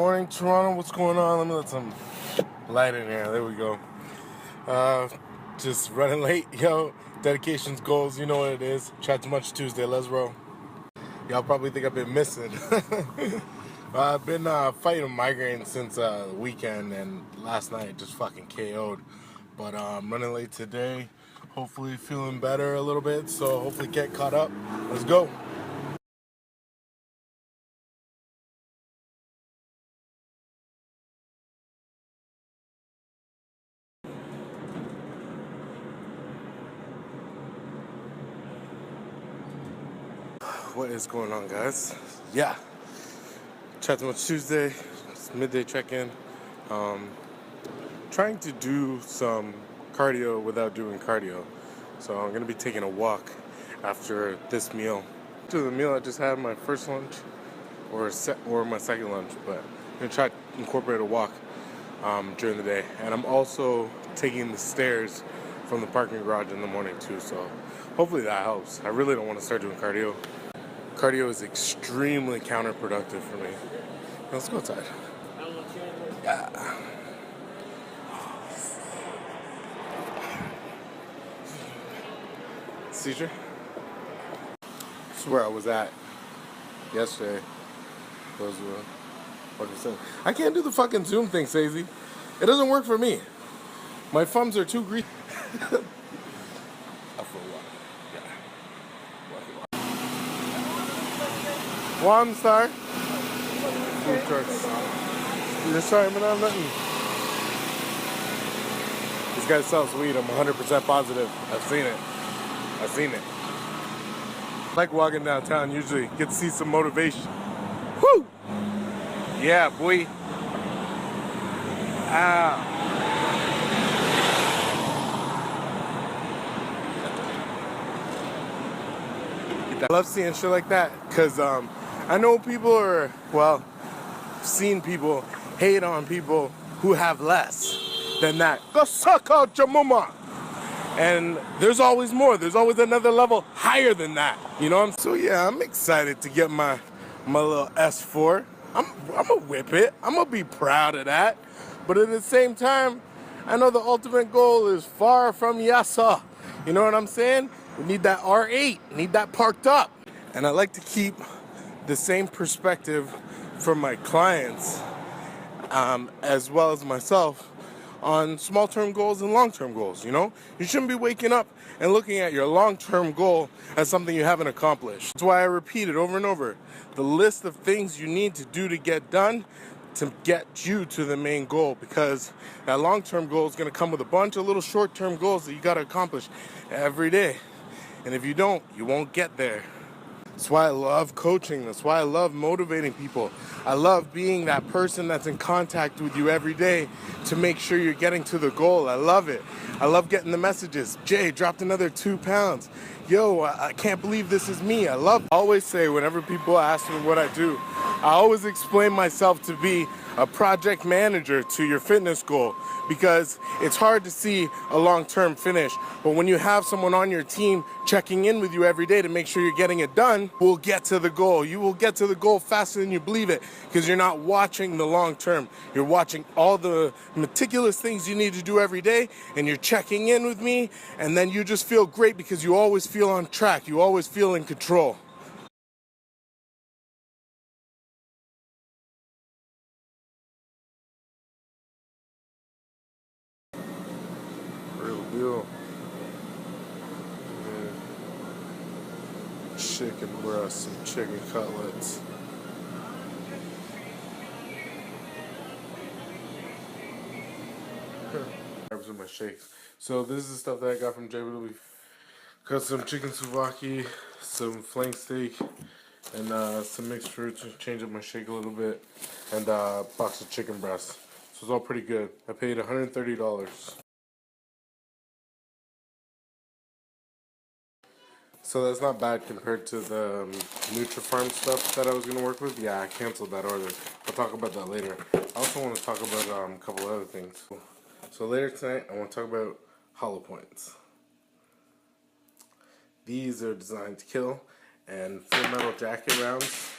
Morning, Toronto. What's going on? Let me let some light in here. There we go. Just running late, yo. Dedications, goals, you know what it is. Chat too much Tuesday. Let's roll. Y'all probably think I've been missing. I've been fighting a migraine since the weekend, and last night just fucking KO'd. But I'm running late today. Hopefully feeling better a little bit, so hopefully get caught up. Let's go. What is going on, guys? Yeah. Chat too much Tuesday. It's midday check-in. Trying to do some cardio without doing cardio. So I'm gonna be taking a walk after this meal. After the meal, I just had my first lunch or my second lunch, but I'm gonna try to incorporate a walk during the day. And I'm also taking the stairs from the parking garage in the morning too. So hopefully that helps. I really don't want to start doing cardio. Cardio is extremely counterproductive for me. Let's go outside. Yeah. Seizure? This is where I was at yesterday. What I said. I can't do the fucking Zoom thing, Sazy. It doesn't work for me. My thumbs are too greasy. One star. Food trucks. You're sorry, man, I'm nothing. This guy sells weed. I'm 100% positive. I've seen it. I like walking downtown. Usually get to see some motivation. Woo! Yeah, boy. Ow. I love seeing shit like that because I know people are, well, seen people hate on people who have less than that. Go suck out your mama. And there's always more. There's always another level higher than that. You know what I'm saying? So yeah, I'm excited to get my little S4. I'm gonna whip it. I'm gonna be proud of that. But at the same time, I know the ultimate goal is far from Yasa. You know what I'm saying? We need that R8. Need that parked up. And I like to keep the same perspective from my clients as well as myself on small-term goals and long-term goals, you know? You shouldn't be waking up and looking at your long-term goal as something you haven't accomplished. That's why I repeat it over and over. The list of things you need to do to get done to get you to the main goal, because that long-term goal is going to come with a bunch of little short-term goals that you got to accomplish every day. And if you don't, you won't get there. That's why I love coaching. That's why I love motivating people. I love being that person that's in contact with you every day to make sure you're getting to the goal. I love it. I love getting the messages. Jay dropped another 2 pounds. Yo, I can't believe this is me. I always say whenever people ask me what I do, I always explain myself to be a project manager to your fitness goal, because it's hard to see a long-term finish. But when you have someone on your team checking in with you every day to make sure you're getting it done, we'll get to the goal. You will get to the goal faster than you believe it, because you're not watching the long term. You're watching all the meticulous things you need to do every day, and you're checking in with me, and then you just feel great because you always feel on track. You always feel in control. Real deal. Chicken breast and chicken cutlets. In my shakes. So this is the stuff that I got from JW. Got some chicken souvlaki, some flank steak, and some mixed fruits to change up my shake a little bit, and a box of chicken breast. So it's all pretty good. I paid $130. So that's not bad compared to the NutriFarm stuff that I was going to work with. Yeah, I canceled that order. I'll talk about that later. I also want to talk about a couple other things. So later tonight, I want to talk about hollow points. These are designed to kill, and full metal jacket rounds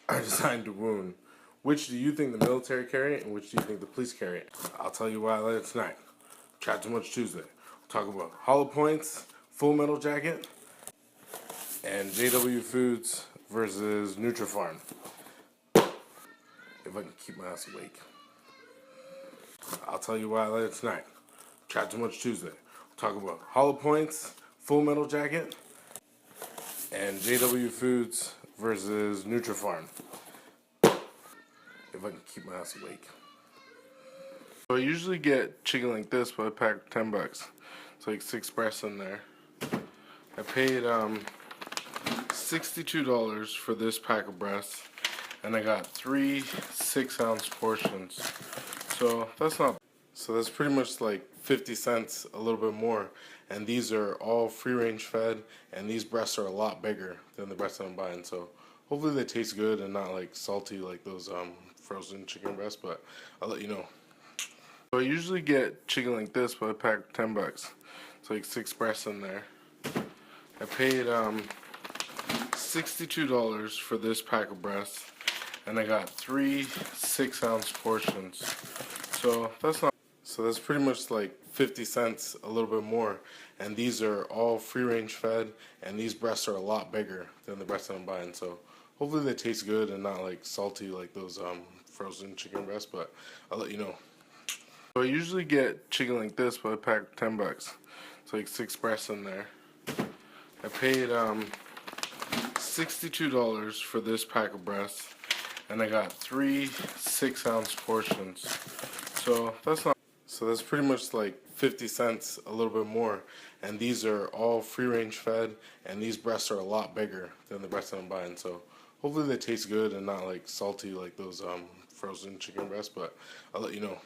are designed to wound. Which do you think the military carry and which do you think the police carry? I'll tell you why later tonight. Chat Too Much Tuesday. We'll talk about Hollow Points, Full Metal Jacket, and JW Foods versus Nutrifarm. If I can keep my ass awake. I'll tell you why later tonight. Chat Too Much Tuesday. We'll talk about Hollow Points, Full Metal Jacket, and JW Foods versus Nutrifarm. If I can keep my ass awake. So I usually get chicken like this, but I pack $10. It's like 6 breasts in there. I paid $62 for this pack of breasts, and I got 3 6-ounce portions. So that's pretty much like 50 cents, a little bit more. And these are all free range fed, and these breasts are a lot bigger than the breasts that I'm buying. So hopefully they taste good and not like salty like those frozen chicken breasts, but I'll let you know. So I usually get chicken like this, but I pack $10. It's like 6 breasts in there. I paid $62 for this pack of breasts, and I got 3 6-ounce portions. So that's pretty much like 50 cents, a little bit more. And these are all free range fed, and these breasts are a lot bigger than the breasts that I'm buying. So hopefully they taste good and not like salty like those frozen chicken breasts, but I'll let you know. So I usually get chicken like this, but I pack $10. It's like 6 breasts in there. I paid $62 for this pack of breasts, and I got 3 6-ounce portions. So that's pretty much like 50 cents, a little bit more. And these are all free range fed, and these breasts are a lot bigger than the breasts that I'm buying. So hopefully they taste good and not like salty like those frozen chicken breasts, but I'll let you know.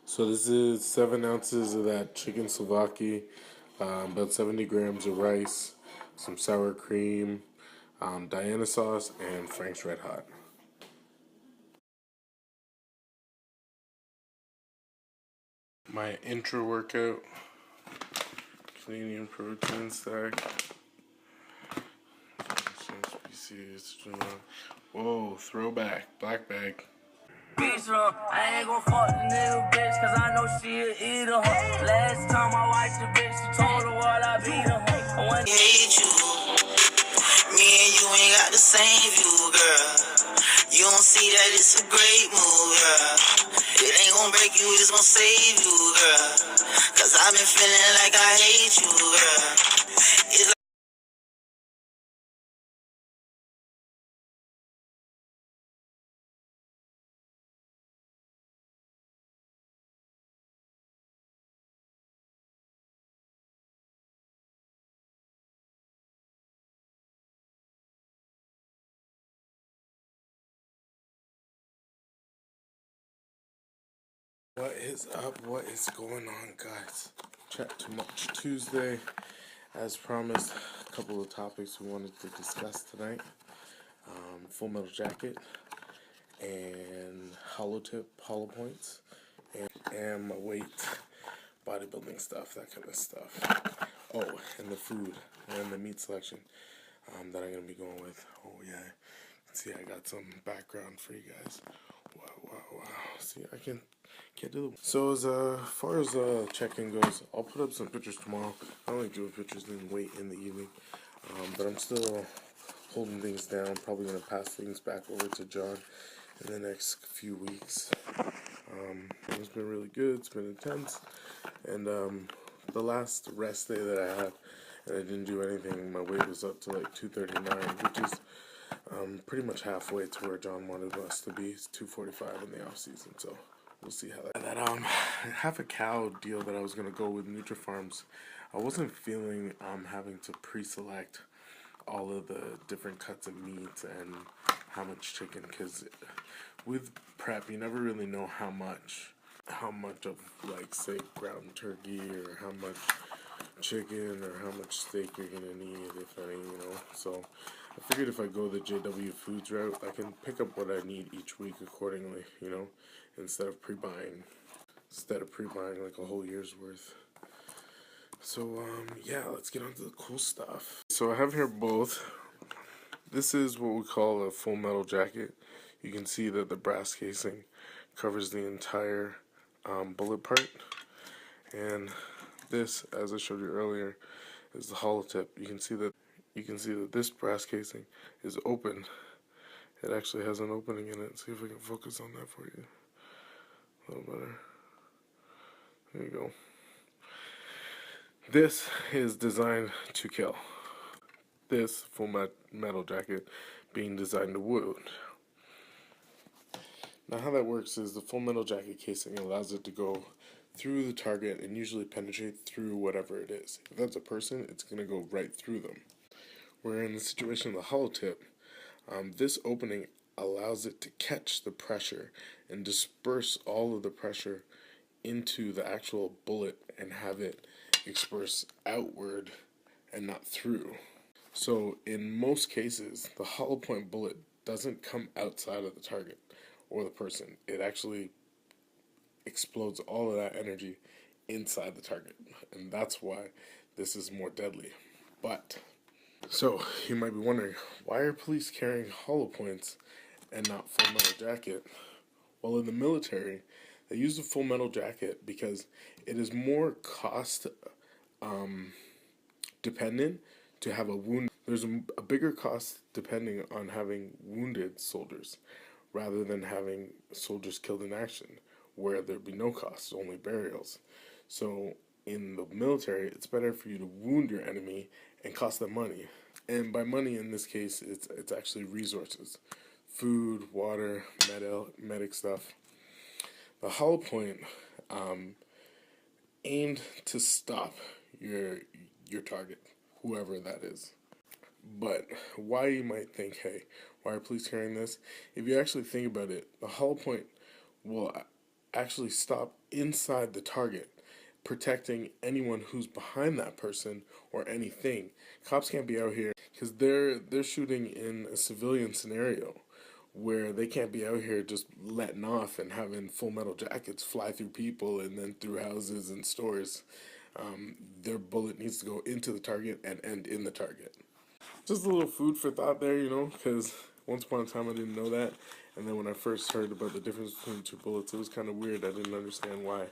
So this is 7 ounces of that chicken souvlaki, about 70 grams of rice, some sour cream, Diana sauce, and Frank's Red Hot. My intra workout, Canadian protein stack. Whoa, throwback, black bag. I ain't gon' fuck the little bitch, cause I know she'll eat her. Last time I watched the bitch, she told the world I beat her. I hate you. Me and you ain't got the same view, girl. You don't see that it's a great move, girl. It ain't gon' break you, it's gon' save you, girl. Cause I've been feeling like I hate you, girl. It's like What is up? What is going on, guys? Chat Too Much Tuesday. As promised, a couple of topics we wanted to discuss tonight. Full Metal Jacket and hollow points, and my weight, bodybuilding stuff, that kind of stuff. Oh, and the food and the meat selection that I'm gonna be going with. Oh yeah, see, I got some background for you guys. Wow. See, I can't do it. So as far as check-in goes, I'll put up some pictures tomorrow. I only do pictures and wait in the evening, but I'm still holding things down. Probably gonna pass things back over to John in the next few weeks. It's been really good. It's been intense, and the last rest day that I had, and I didn't do anything. My weight was up to like 239, which is pretty much halfway to where John wanted us to be. It's 245 in the off season, so we'll see how that. Half a cow deal that I was gonna go with Nutrifarms. I wasn't feeling having to pre-select all of the different cuts of meat and how much chicken, because with prep you never really know how much of, like, say, ground turkey, or how much chicken or how much steak you're gonna need, if any, so I figured if I go the JW Foods route, I can pick up what I need each week accordingly, you know, instead of pre-buying like a whole year's worth. So, yeah, let's get on to the cool stuff. So I have here both. This is what we call a full metal jacket. You can see that the brass casing covers the entire bullet part. And this, as I showed you earlier, is the hollow tip. You can see that this brass casing is open. It actually has an opening in it. See if I can focus on that for you. A little better. There you go. This is designed to kill. This full metal jacket being designed to wound. Now how that works is the full metal jacket casing allows it to go through the target and usually penetrate through whatever it is. If that's a person, it's going to go right through them. Where in the situation of the hollow tip, this opening allows it to catch the pressure and disperse all of the pressure into the actual bullet and have it disperse outward and not through. So in most cases, the hollow point bullet doesn't come outside of the target or the person. It actually explodes all of that energy inside the target, and that's why this is more deadly. But so you might be wondering, why are police carrying hollow points and not full metal jacket? Well, in the military, they use the full metal jacket because it is more cost dependent to have a wound. There's a bigger cost depending on having wounded soldiers rather than having soldiers killed in action, where there'd be no cost, only burials. So in the military, it's better for you to wound your enemy and cost them money. And by money in this case, it's actually resources. Food, water, medic stuff. The hollow point aimed to stop your target, whoever that is. But why, you might think, hey, why are police carrying this? If you actually think about it, the hollow point will actually stop inside the target, protecting anyone who's behind that person or anything. Cops can't be out here because they're shooting in a civilian scenario where they can't be out here just letting off and having full metal jackets fly through people and then through houses and stores. Their bullet needs to go into the target and end in the target. Just a little food for thought there, you know, because once upon a time I didn't know that, and then when I first heard about the difference between two bullets, it was kind of weird. I didn't understand why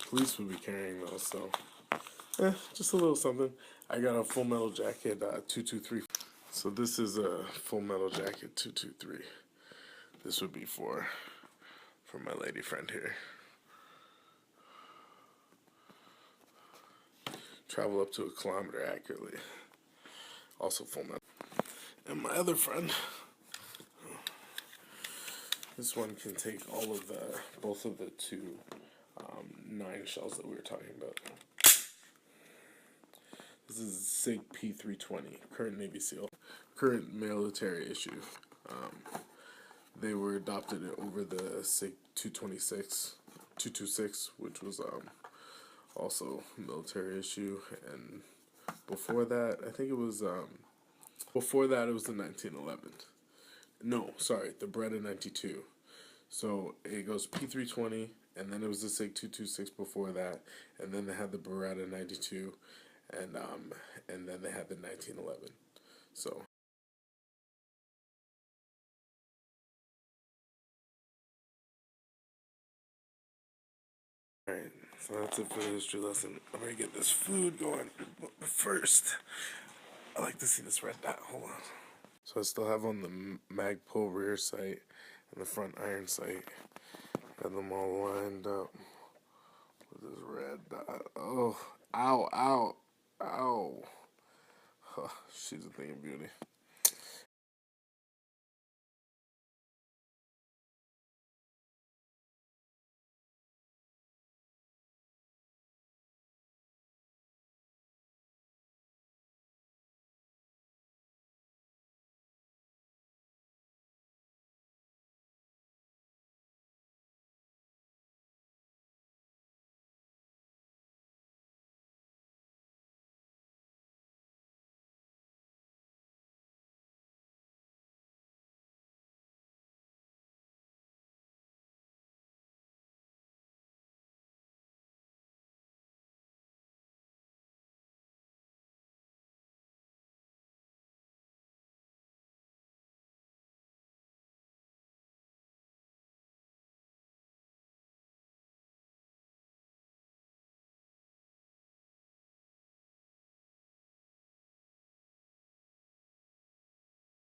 police would be carrying those, so just a little something. I got a full metal jacket 223. So this is a full metal jacket 223. This would be for my lady friend here. Travel up to 1 kilometer accurately. Also full metal. And my other friend, this one can take all of both of the two 9 shells that we were talking about. This is SIG P320, current Navy SEAL, current military issue. They were adopted over the SIG 226, which was also military issue, and before that, I think it was the 1911. No, sorry, the Beretta 92. So it goes P320, and then it was the SIG 226 before that, and then they had the Beretta 92, and then they had the 1911. So. Alright, so that's it for the history lesson. I'm gonna get this food going. But first, I like to see this red dot. Hold on. So I still have on the Magpul rear sight and the front iron sight. Got them all lined up with this red dot. Oh, ow, ow, ow. Huh, she's a thing of beauty.